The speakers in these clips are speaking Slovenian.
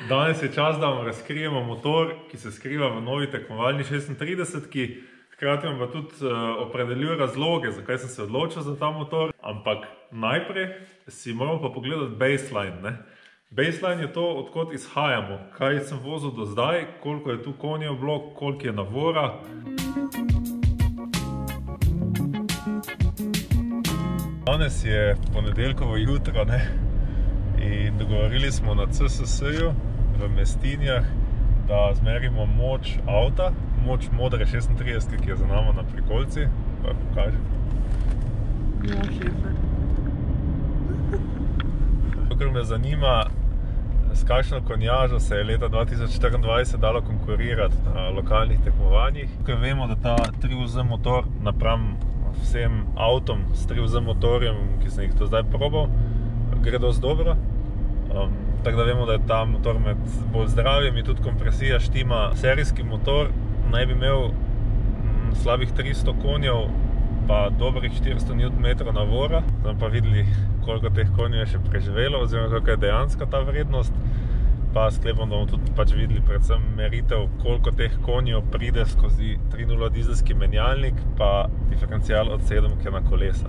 Danes je čas, da vam razkrijemo motor, ki se skriva v novi tekmovalni 36-ki. Hkrati vam pa tudi opredeljuje razloge, zakaj sem se odločil za ta motor. Ampak najprej si moramo pa pogledati baseline, ne? Baseline je to, odkot izhajamo, kaj sem vozil do zdaj, koliko je tu konjev blok, koliko je navora. Danes je ponedeljkovo jutro, ne? In dogovorili smo na CSS-ju v Mestinjah, da zmerimo moč avta, moč modre 36, ki je za nama na prikolici. Pa pokaži. Ja, šefe. Tukaj me zanima, s kakšno konjažo se je leta 2024 dalo konkurirati na lokalnih tekmovanjih. Tukaj vemo, da ta 3UZ motor napram vsem avtom s 3UZ motorjem, ki sem jih do zdaj probal, gre dosti dobro. Tako da vemo, da je ta motor med bolj zdravim in tudi kompresija štima. Serijski motor naj bi imel slabih 300 konjev pa dobrih 400 Nm navora. Zdaj pa videli, koliko teh konjev je še preživelo oziroma koliko je dejanska ta vrednost. Pa sklepam, da bomo tudi pač videli predvsem meritev, koliko teh konjev pride skozi 3.0 dizelski menjalnik pa diferencial od 7 na kolesa.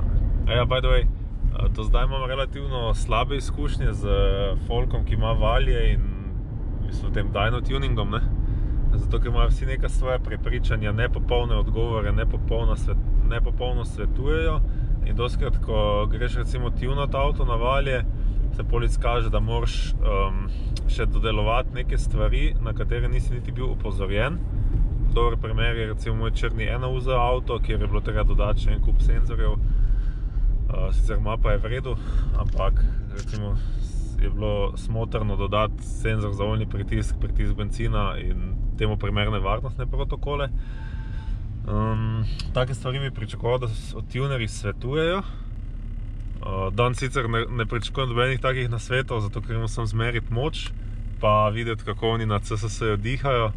Ja, by the way, do zdaj imam relativno slabe izkušnje z folkom, ki ima valje in tem dyno tuningom, ne? Zato, ker imajo vsi neka svoja prepričanja, nepopolne odgovore, nepopolno svetujejo in dostikrat, ko greš recimo tunat avto na valje, se pol izkaže, da moraš še dodelovati neke stvari, na katere nisi niti bil opozorjen. Dober primer je recimo moj črni 1UZ avto, kjer je bilo treba dodati še en kup senzorjev. Sicer mapa je v redu, ampak recimo je bilo smotrno dodati senzor za oljni pritisk, pritisk benzina in temu primerne varnostne protokole. Take stvari mi pričakoval, da tunerji svetujejo. Dan sicer ne pričakujem dobenih takih nasvetov, zato ker imam sam zmeriti moč, pa videti, kako oni na CSS-ju dihajo.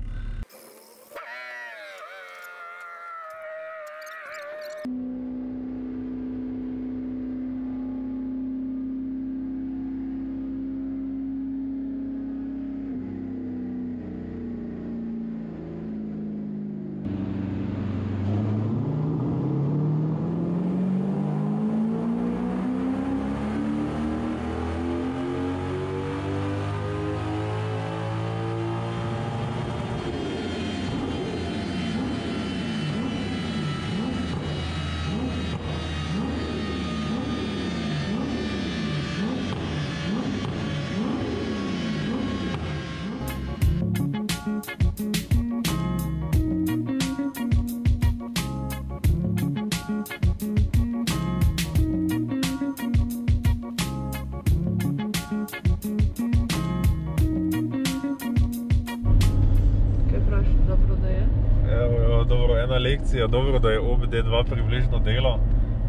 Ena lekcija, dobro, da je OBD2 približno delo,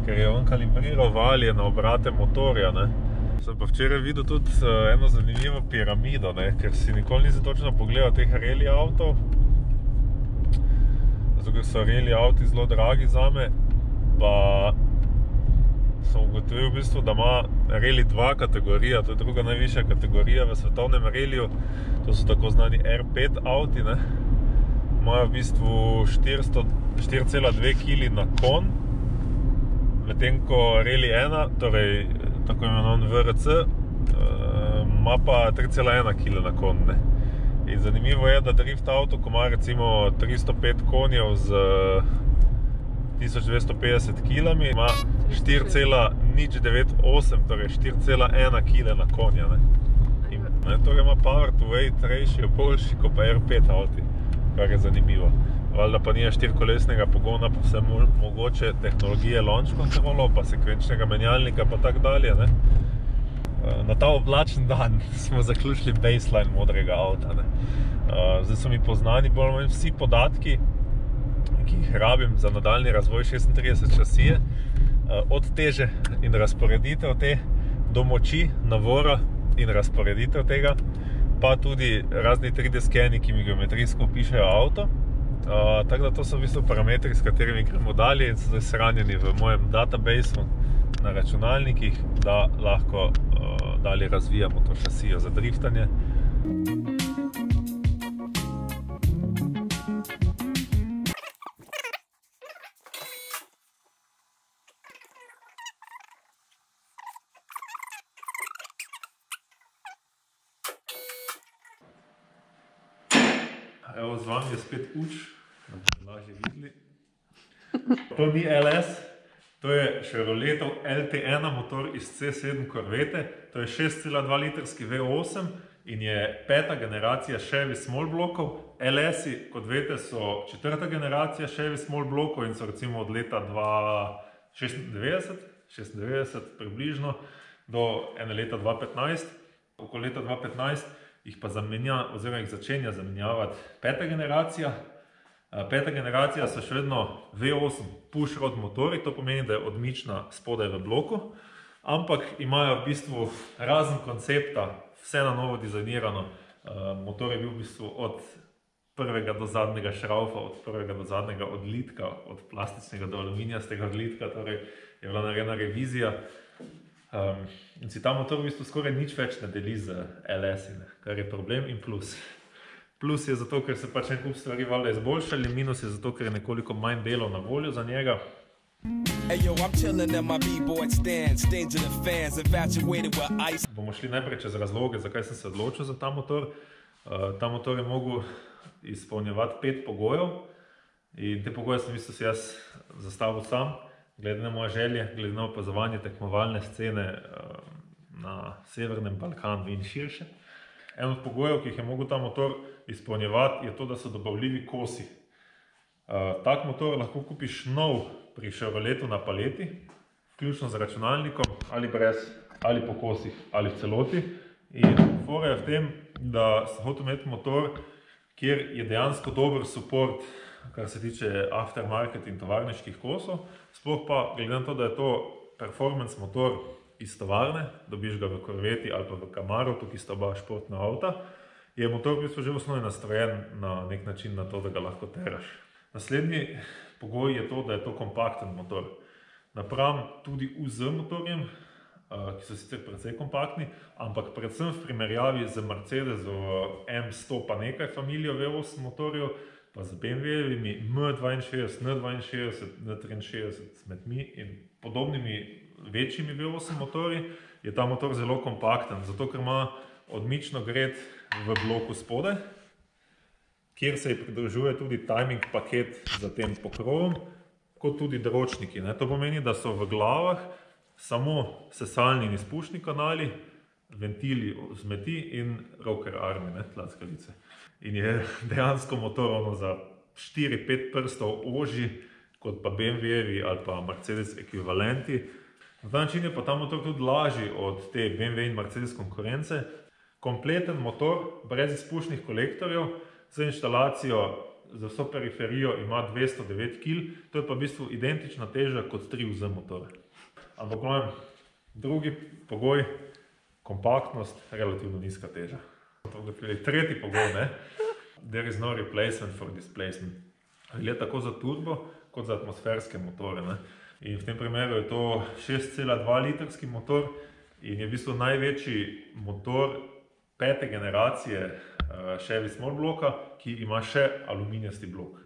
ker je on kalibriral valje na obrate motorja, ne. Sem pa včeraj videl tudi eno zanimivo piramido, ne, ker si nikoli nisem točno pogledal teh rally avtov, zato ker so rally avti zelo dragi zame, pa sem ugotovil v bistvu, da ima Rally 2 kategorija, to je druga najvišja kategorija v svetovnem ralliju, to so tako znani R5 avti, ne. Imajo v bistvu 4,2 kg na kon, medtem ko Rally 1, torej tako imenovan VRC, ima pa 3,1 kg na kon, ne. In zanimivo je, da drift avto, ko ima recimo 305 konjev z 1250 kg, ima 4,098, torej 4,1 kg na konja, ne. In torej ima power to weight ratio boljši kot pa R5 avti, kar je zanimivo. Valjda pa nije štirikolesnega pogona, pa vse mogoče tehnologije launch controlov, pa sekvenčnega menjalnika, pa tak dalje, ne. Na ta oblačen dan smo zaključili baseline modrega avta, ne. Zdaj so mi poznani bolj manj vsi podatki, ki jih rabim za nadaljni razvoj 36 šasije, od teže in razporeditev te do moči, navora in razporeditev tega, pa tudi razni 3D skeni, ki mi geometrijsko opišejo avto. Tako da to so v bistvu parametri, s katerimi gremo dalje in so zdaj shranjeni v mojem databaseu na računalnikih, da lahko dalje razvijamo to šasijo za driftanje. Evo, z vami je spet Uč, da boste lažje videli. To ni LS, to je Chevroletov LT1 motor iz C7 Corvette. To je 6,2 litrski V8 in je 5. generacija Chevy Small blokov. LS-i, kot veste, so 4. generacija Chevy Small blokov in so recimo od leta 96 približno do leta 2015. Okoli leta 2015 jih pa zamenja, oziroma jih začenja zamenjavati 5. generacija. 5. generacija so še vedno V8 pushrod motori, to pomeni, da je odmična spodaj v bloku, ampak imajo v bistvu razen koncepta, vse na novo dizajnirano. Motor je bil v bistvu od prvega do zadnjega šraufa, od prvega do zadnjega odlitka, od plastičnega do aluminijastega odlitka, torej je bila narejena revizija. In si ta motor v bistvu skoraj nič več ne deli z LS-i, kar je problem in plus. Plus je zato, ker se pač en kup stvari valjda izboljšali, minus je zato, ker je nekoliko manj delov na voljo za njega. Bomo šli najprej čez razloge, zakaj sem se odločil za ta motor. Ta motor je mogel izpolnjevati 5 pogojev in te pogoje sem v bistvu si jaz zastavil sam, glede na moje želje, glede na opazovanje tekmovalne scene na Severnem Balkanu in širše. En od pogojev, ki jih je mogel ta motor izpolnjevati, je to, da so dobavljivi kosi. Tak motor lahko kupiš nov pri Chevroletu na paleti, vključno z računalnikom, ali brez, ali po kosih, ali v celoti. In fora je v tem, da sem hotel imeti motor, kjer je dejansko dober support, kar se tiče aftermarket in tovarniških kosov. Sploh pa, glede na to, da je to performance motor iz tovarne, dobiš ga v Corvetti ali pa v Camaru, tukaj sta oba športna avta, je motor v bistvu že v osnovi nastrojen na nek način na to, da ga lahko teraš. Naslednji pogoj je to, da je to kompakten motor. Napram tudi UZ motorjem, ki so sicer precej kompaktni, ampak predvsem v primerjavi z Mercedesovo M100 pa nekaj familijo V8 motorjev, pa z BMW-jevimi M62, N62, N63 smetmi in podobnimi večjimi V8 motorji, je ta motor zelo kompakten, zato ker ima odmično gred v bloku spodaj, kjer se ji pridružuje tudi timing paket za tem pokrovom, kot tudi ročniki. To pomeni, da so v glavah samo sesalni in izpušni kanali, ventili zmeti in rocker armi, tlackalice. In je dejansko motor za 4-5 prstov ožji, kot pa BMW-jevi ali pa Mercedes ekvivalenti. Na ta način je pa ta motor tudi lažji od te BMW in Mercedes konkurence. Kompleten motor, brez izpušnih kolektorjev, z inštalacijo, za vso periferijo ima 209 kg, to je pa v bistvu identična teža kot 3UZ motor. Ampak drugi pogoj, kompaktnost, relativno nizka teža. Tretji pogoj, there is no replacement for displacement. Je tako za turbo, kot za atmosferske motore. In v tem primeru je to 6,2 litrski motor in je v bistvu največji motor 5. generacije Chevy Small bloka, ki ima še aluminijasti blok.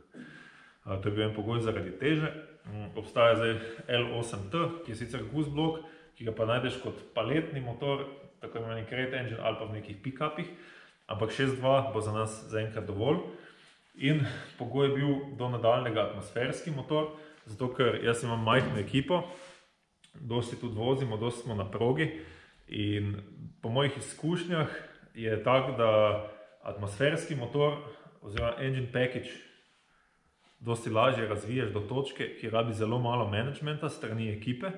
To je bil en pogoj zaradi teže. Obstaja zdaj L8T, ki je sicer goose blok, ki ga pa najdeš kot paletni motor, tako imenovani crate engine ali pa v nekih pick-upih, ampak 6.2 bo za nas zaenkrat dovolj. In pogoj je bil do nadaljnega atmosferski motor, zato ker jaz imam majhno ekipo, dosti tudi vozimo, dosti smo na progi in po mojih izkušnjah je tak, da atmosferski motor oziroma engine package dosti lažje razviješ do točke, ki rabi zelo malo managementa strani ekipe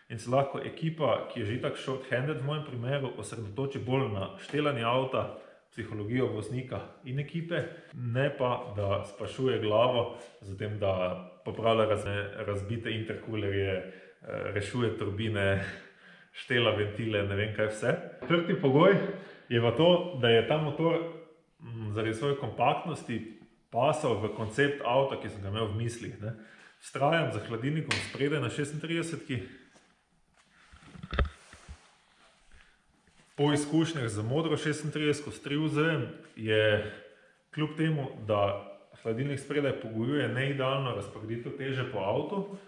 in se lahko ekipa, ki je že itak short-handed v mojem primeru, osredotoči bolj na štelanje avta, psihologijo voznika in ekipe, ne pa, da sprašuje glavo za tem, da popravlja razbite intercoolerje, rešuje turbine, štela ventile, ne vem kaj vse. Tretji pogoj je pa to, da je ta motor zaradi svoje kompaktnosti pasal v koncept avta, ki sem ga imel v mislih. Vztrajam za hladilnikom spredaj na 36-ki. Po izkušnjah z modro 36-ko s 3UZ je kljub temu, da hladilnik spredaj pogojuje neidealno razporeditev teže po avtu,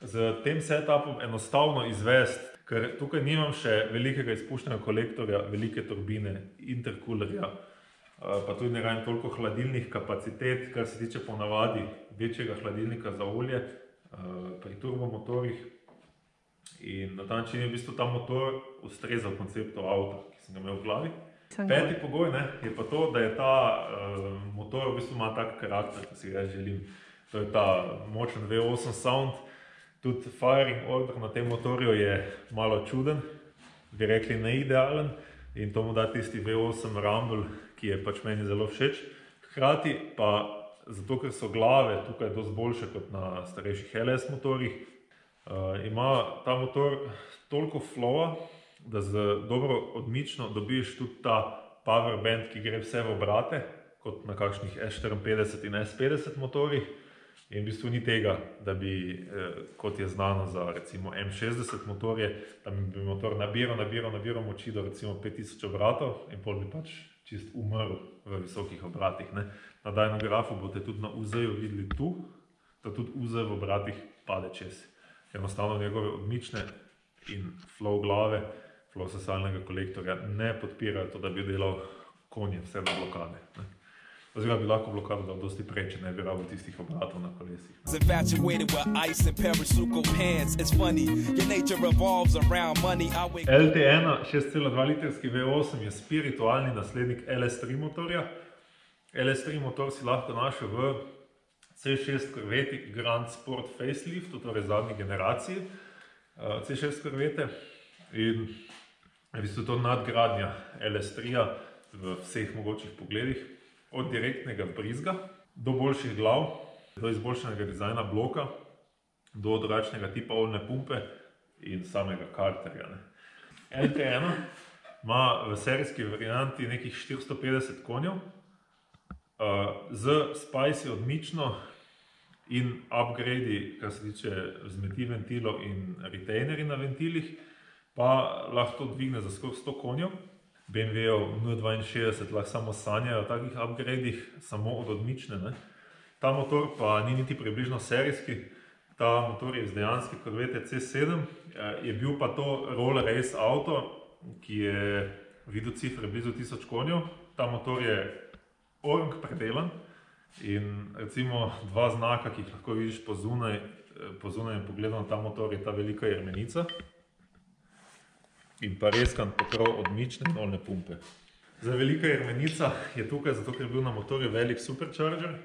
z tem setupom enostavno izvesti, ker tukaj nimam še velikega izpušnega kolektorja, velike turbine, intercoolerja, pa tudi ne rabim toliko hladilnih kapacitet, kar se tiče ponavadi večjega hladilnika za olje pri turbomotorjih. In na ta način je v bistvu ta motor ustrezal konceptu avta, ki sem ga imel v glavi. Peti pogoj je pa to, da je ta motor v bistvu ima tak karakter, ki si ga želim. To je ta močen V8 sound. Tudi firing order na tem motorju je malo čuden, bi rekli neidealen, in to mu da tisti V8 rumble, ki je pač meni zelo všeč. Hkrati pa, zato ker so glave tukaj dosti boljše kot na starejših LS motorjih, ima ta motor toliko flowa, da z dobro odmično dobiš tudi ta power band, ki gre vse v obrate, kot na kakšnih S54 in S50 motorjih. In v bistvu ni tega, da bi, kot je znano za recimo M60 motorje, da bi motor nabiral moči do recimo 5000 obratov in pol bi pač čist umrl v visokih obratih. Na dynografu boste tudi na UZ-ju videli tu, da tudi UZ v obratih pade čez. Enostavno njegove odmične in flow glave, flow sesalnega kolektorja ne podpirajo to, da bi delal konje vse do blokade. Oziroma bi lahko blokado dal dosti prej, če ne bi rabil tistih obratov na kolesih. LT1 6,2 litrski V8 je spiritualni naslednik LS3 motorja. LS3 motor si lahko našel v C6 Corvette Grand Sport Faceliftu, torej zadnji generaciji C6 Corvette. In v bistvu to nadgradnja LS3-ja v vseh mogočih pogledih. Od direktnega vbrizga do boljših glav, do izboljšanega dizajna bloka, do drugačnega tipa oljne pumpe in samega karterja. LT1 ima v serijski varianti nekih 450 konjev, z spicy odmično in upgradi, kar se tiče vzmeti ventilov in retainerji na ventilih, pa lahko to dvigne za skoraj 100 konjev. BMW-ov N62 lahko samo sanjajo o takih upgradih, samo od odmične. Ta motor pa ni niti približno serijski, ta motor je iz dejanske Corvette C7, je bil pa to roller race avto, ki je videl cifre blizu 1000 konjev. Ta motor je orang predelan in recimo dva znaka, ki jih lahko vidiš po zunanjem pogledu na ta motor, je ta velika jermenica in pa reskan pokrov odmične in oljne pumpe. Zdaj, velika jermenica je tukaj, zato ker je bil na motorju velik supercharger,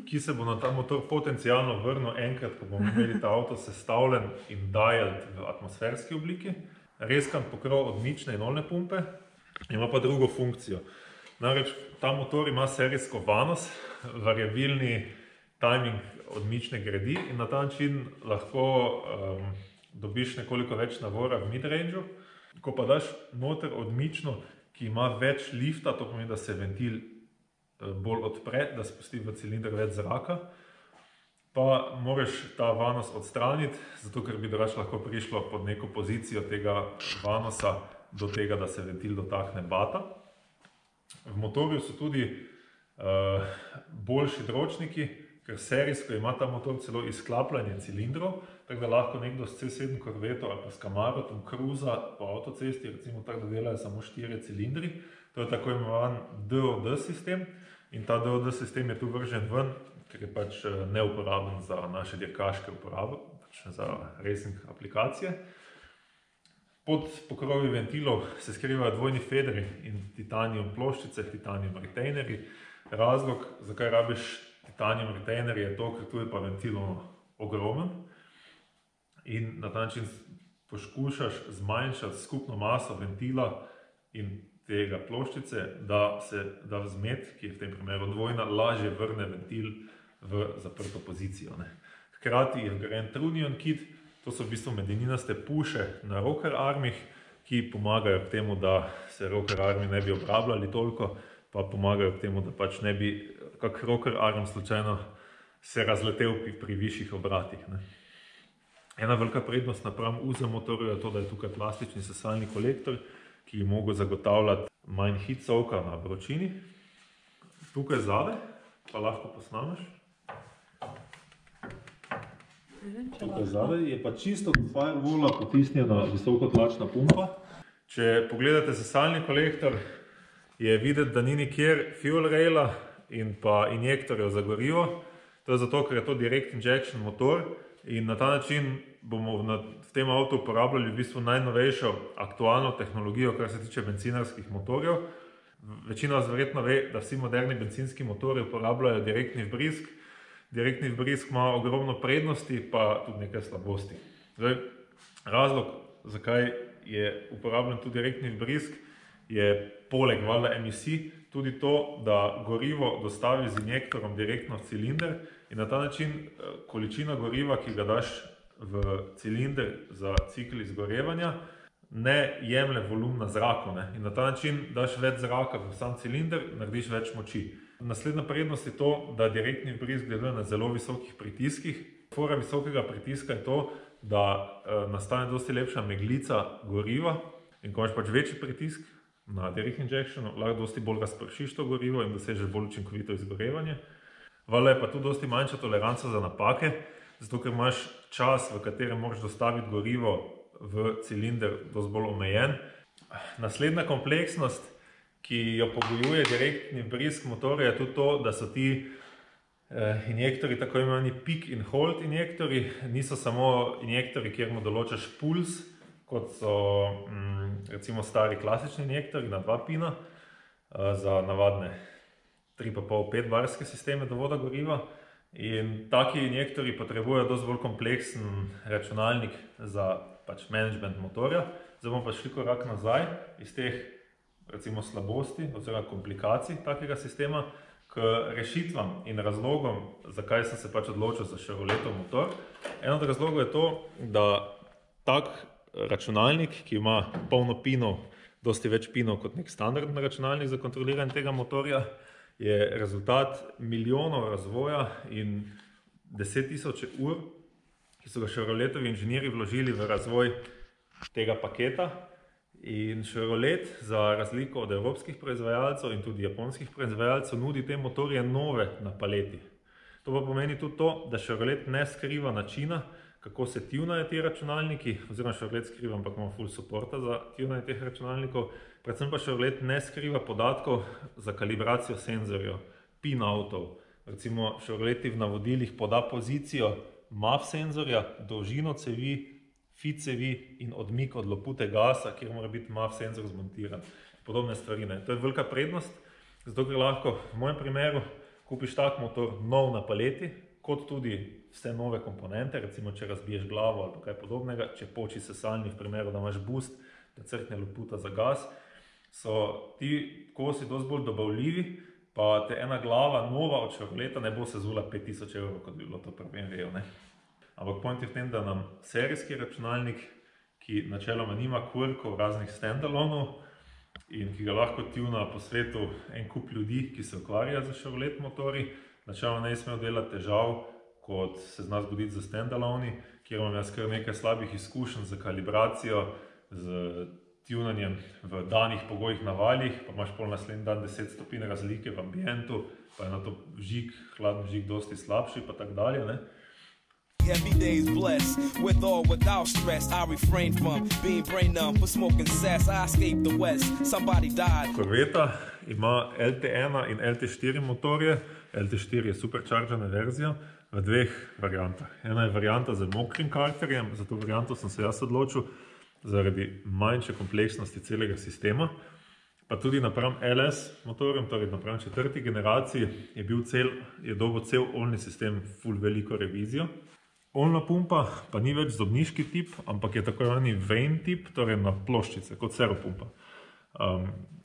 ki se bo na ta motor potencialno vrnil enkrat, ko bomo imeli ta avto sestavljen in dialed v atmosferski obliki. Reskan pokrov odmične in oljne pumpe ima pa drugo funkcijo. Namreč ta motor ima serijsko vanos, variabilni timing odmične gredi in na ta način lahko dobiš nekoliko več navora v mid-rangeu. Ko pa daš noter odmično, ki ima več lifta, to pomeni, da se ventil bolj odpre, da spusti v cilinder več zraka, pa moraš ta vanos odstraniti, zato ker bi drugače lahko prišlo pod neko pozicijo tega vanosa do tega, da se ventil dotakne bata. V motorju so tudi boljši dročniki, ker serijsko ima ta motor celo izklapljanje cilindrov, tako da lahko nekdo s C7 Corvetto ali pa s Camarotom cruza po avtocesti, recimo tako, da delajo samo 4 cilindri. To je tako imenovan DOD sistem in ta DOD sistem je tu vržen ven, ker je pač neuporaben za naše dirkaške uporabe, pač za racing aplikacije. Pod pokrovi ventilov se skrivajo dvojni federi in titanium ploščice, titanium retainerji. Razlog, zakaj rabiš titanium retainerji, je to, ker tu je pa ventil ogromen in na ta način poskušaš zmanjšati skupno maso ventila in tega ploščice, da vzmet, ki je v tem primeru dvojna, lažje vrne ventil v zaprto pozicijo. Hkrati je vgrajen trunion kit, to so v bistvu medeninaste puše na rocker armih, ki pomagajo k temu, da se rocker armi ne bi obrabljali toliko, pa pomagajo k temu, da pač ne bi kak rocker arm slučajno se razletel pri višjih obratih. Ena velika prednost napram UZ motorju je to, da je tukaj plastični sesalni kolektor, ki je mogel zagotavljati manj hit covka na vročini. Tukaj zadaj pa lahko posnameš. Tukaj zadaj je pa čisto od firewalla potisnjena visokotlačna pumpa. Če pogledate sesalni kolektor, je videti, da ni nikjer fuel raila in pa injektorjev za gorivo. To je zato, ker je to direct injection motor in na ta način bomo v tem avtu uporabljali v bistvu najnovejšo aktualno tehnologijo, kar se tiče bencinarskih motorjev. Večina vas verjetno ve, da vsi moderni bencinski motorji uporabljajo direktni vbrizg. Direktni vbrizg ima ogromno prednosti, pa tudi nekaj slabosti. Zdaj, razlog, zakaj je uporabljen tudi direktni vbrizg, je poleg valjda emisij tudi to, da gorivo dostavi z injektorom direktno v cilinder in na ta način količina goriva, ki ga daš v cilinder za cikl izgorevanja, ne jemlje volumna zraku, ne? In na ta način daš več zraka v sam cilinder, narediš več moči. Naslednja prednost je to, da direktni vbrizg deluje na zelo visokih pritiskih. Fora visokega pritiska je to, da nastane dosti lepša meglica goriva in ko imaš pač večji pritisk na direct injectionu, lahko dosti bolj razpršiš to gorivo in dosežeš bolj učinkovito izgorevanje. Valjda je pa tu dosti manjša toleranca za napake, zato ker imaš čas, v katerem moraš dostaviti gorivo v cilinder, dosti bolj omejen. Naslednja kompleksnost, ki jo pogojuje direktni vbrizg motorja, je tudi to, da so ti injektori tako imenovani peak and hold injektori. Niso samo injektori, kjer mu določaš puls, kot so recimo stari klasični injektori na 2 pina za navadne 3,5-5 barske sisteme dovoda goriva. In taki injektori potrebujejo dosti bolj kompleksen računalnik za pač management motorja. Zdaj bomo pa šli korak nazaj iz teh recimo slabosti oziroma komplikacij takega sistema k rešitvam in razlogom, zakaj sem se pač odločil za Chevroletov motor. En od razlogov je to, da tak računalnik, ki ima polno pinov, dosti več pinov kot nek standardni računalnik za kontroliranje tega motorja, je rezultat milijonov razvoja in 10.000 ur, ki so ga Chevroletovi inženirji vložili v razvoj tega paketa. In Chevrolet, za razliko od evropskih proizvajalcev in tudi japonskih proizvajalcev, nudi te motorje nove na paleti. To pa pomeni tudi to, da Chevrolet ne skriva načina, kako se tunajo ti računalniki, oziroma Chevrolet skriva, ampak ima full supporta za tunanje teh računalnikov. Predvsem pa Chevrolet ne skriva podatkov za kalibracijo senzorjev, pin avtov. Recimo Chevrolet v navodilih poda pozicijo MAF senzorja, dolžino cevi, fi cevi in odmik od lopute gasa, kjer mora biti MAF senzor zmontiran. Podobne stvari. To je velika prednost, zato ker lahko v mojem primeru kupiš tak motor nov na paleti, kot tudi vse nove komponente, recimo če razbiješ glavo ali kaj podobnega, če poči sesalni v primeru, da imaš boost, da crkne loputa za gas, so ti kosi dosti bolj dobavljivi, pa te ena glava nova od Chevroleta ne bo sezula 5.000 evrov, kot bi bilo to pri BMW-ju, ne? Ampak point je v tem, da nam serijski računalnik, ki načeloma nima quirkov raznih standalonov in ki ga lahko tuna po svetu en kup ljudi, ki se ukvarja za Chevrolet motori, načeloma ne smejo delati težav, kot se zna zgoditi za standaloni, kjer imam jaz kar nekaj slabih izkušenj za kalibracijo, z tunanjem v danih pogojih na valjih, pa imaš pol naslednji dan 10 stopinj razlike v ambientu, pa je na to vžig, hladen vžig dosti slabši, pa tak dalje, ne? Every day is blessed, with or without stress. I refrain from being brain numb for smoking cess. I escaped the west, somebody died. Corvetta ima LT1 in LT4 motorje. LT4 je superchargena verzija v dveh variantah. Ena je varianta z mokrim karterjem, za to varianto sem se jaz odločil zaradi manjše kompleksnosti celega sistema. Pa tudi napram LS motorjem, torej napram 4. generaciji, je dobil cel oljni sistem full veliko revizijo. Oljna pumpa pa ni več zobniški tip, ampak je tako imenovani vein tip, torej na ploščice, kot seropumpa.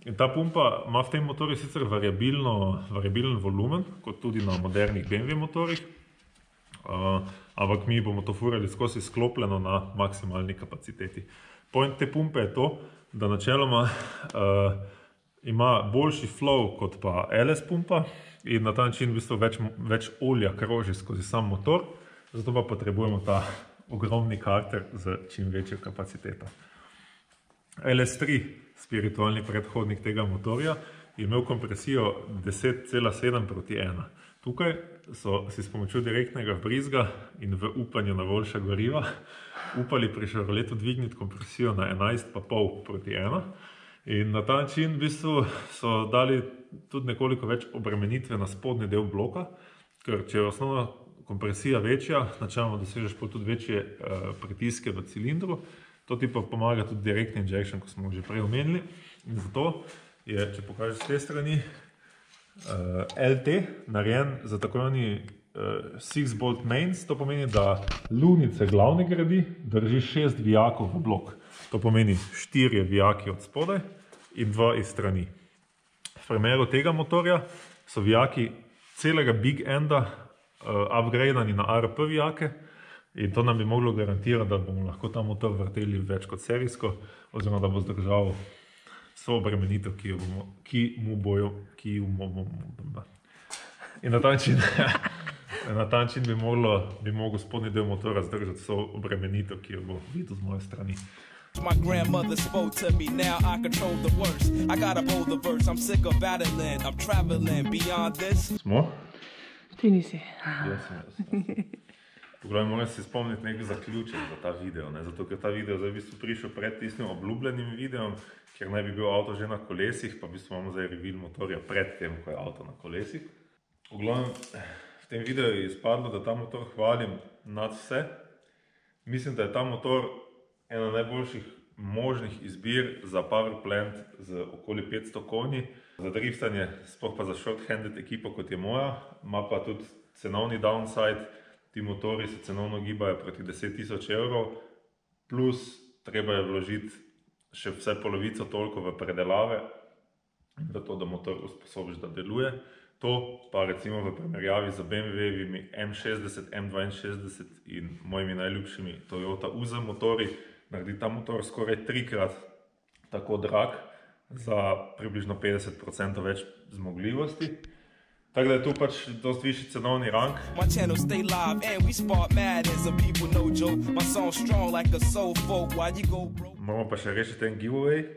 In ta pumpa ima v tem motorju sicer variabilen volumen, kot tudi na modernih BMW motorjih, ampak mi bomo to furali skozi sklopljeno na maksimalni kapaciteti. Point te pumpe je to, da načeloma ima boljši flow kot pa LS pumpa in na ta način v bistvu več olja kroži skozi sam motor, zato pa potrebujemo ta ogromni karter z čim večjo kapaciteto. LS3, spiritualni predhodnik tega motorja, je imel kompresijo 10,7:1. Tukaj so si s pomočjo direktnega vbrizga in v upanju na boljša goriva upali pri Chevroletu dvigniti kompresijo na 11,5:1. In na ta način v bistvu so dali tudi nekoliko več obremenitve na spodnji del bloka, ker če je osnovna kompresija večja, načeloma dosežeš tudi večje pritiske v cilindru, to ti pa pomaga tudi direktni injection, ko smo že prej omenili. In zato je, če pokažeš z te strani, LT narejen za tako imenovani 6-bolt mains, to pomeni, da lunice glavne gredi drži 6 vijakov v blok. To pomeni 4 vijaki od spodaj in 2 iz strani. V primeru tega motorja so vijaki celega big enda upgradeani na ARP vijake in to nam bi moglo garantirati, da bomo lahko ta motor vrteli več kot serijsko, oziroma da bo zdržal vso obremenitev, ki mu bojo. In na ta način bi mogel spodnji del motora zdržati vso obremenitev, ki jo bo videl z moje strani. My grandmother spoke to me, now I control the worst. I gotta bowl the verse, I'm sick of battling, I'm traveling beyond this. Smo? Ti nisi. Jaz sem. Pogledaj, moram si spomniti nek zaključek za ta video, zato ker ta video zdaj v bistvu prišel pred tistim obljubljenim videom, ker naj bi bil avto že na kolesih, pa v bistvu imamo zdaj reveal motorja pred tem, ko je avto na kolesih. V glavnem, v tem videu je izpadlo, da ta motor hvalim nad vse. Mislim, da je ta motor ena najboljših možnih izbir za power plant z okoli 500 konji, za driftanje, sploh pa za short-handed ekipo, kot je moja, ima pa tudi cenovni downside. Ti motori se cenovno gibajo proti 10.000 evrov, plus treba je vložiti še vse polovico toliko v predelave, v to, da motor usposobiš, da deluje. To pa recimo v primerjavi z BMW-vimi M60, M62 in mojimi najljubšimi Toyota UZ motori naredi ta motor skoraj 3-krat tako drag za približno 50% več zmogljivosti. Tako da je tu pač dosti višji cenovni rang. Moramo pa še rešiti en giveaway.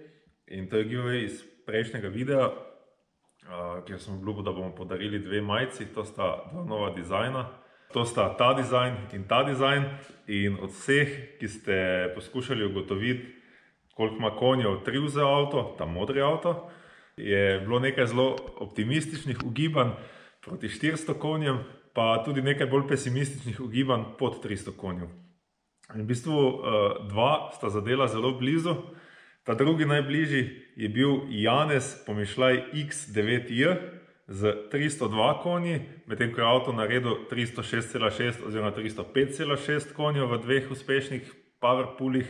In to je giveaway iz prejšnjega videa, kjer sem obljubil, da bomo podarili 2 majici. To sta 2 nova dizajna. To sta ta dizajn in ta dizajn. In od vseh, ki ste poskušali ugotoviti, koliko ima konjev Triuze avto, ta modri avto, je bilo nekaj zelo optimističnih ugibanj proti 400 konjem, pa tudi nekaj bolj pesimističnih ugibanj pod 300 konjev. In v bistvu 2 sta zadela zelo blizu. Ta drugi najbližji je bil Janez Pomišljaj X9J z 302 konji, medtem ko je avto naredil 306,6 oziroma 305,6 konjev v 2 uspešnih powerpoolih.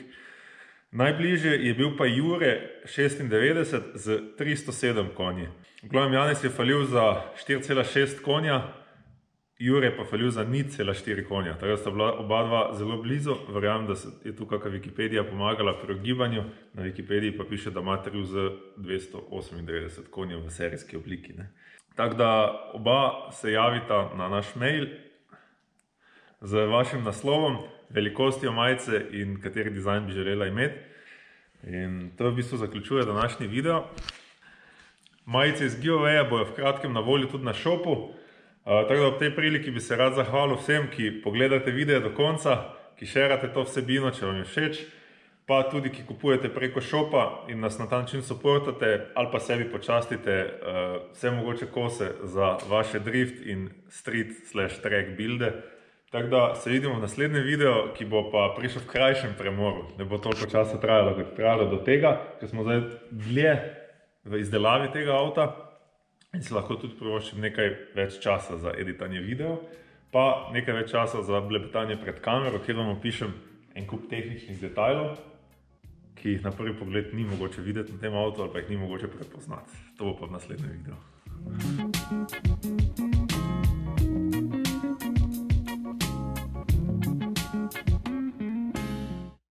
Najbližje je bil pa Jure 96 z 307 konji. V glavnem Janez je falil za 4,6 konja, Jure pa falil za 0,4 konja. Tako da sta bila oba dva zelo blizu. Verjamem, da je tu kakšna Wikipedija pomagala pri ugibanju. Na Wikipediji pa piše, da ima Triuze 298 konjev v serijski obliki. Tako da oba se javita na naš mail z vašim naslovom, velikostjo majice in kateri dizajn bi želela imeti. In to v bistvu zaključuje današnji video. Majice iz giveawaya bojo v kratkem na voljo tudi na shopu. Tako da ob tej priliki bi se rad zahvalil vsem, ki pogledate video do konca, ki šerate to vsebino, če vam je všeč, pa tudi, ki kupujete preko shopa in nas na ta način supportate ali pa sebi počastite vse mogoče kose za vaše drift in street/track builde. Tako da se vidimo v naslednjem videu, ki bo pa prišel v krajšem premoru. Ne bo toliko časa trajalo, kot je trajalo do tega, ker smo zdaj dlje v izdelavi tega avta in si lahko tudi privoščim nekaj več časa za editanje video, pa nekaj več časa za blebetanje pred kamero, kjer vam opišem en kup tehničnih detajlov, ki jih na prvi pogled ni mogoče videti na tem avtu ali pa jih ni mogoče prepoznati. To bo pa v naslednjem videu.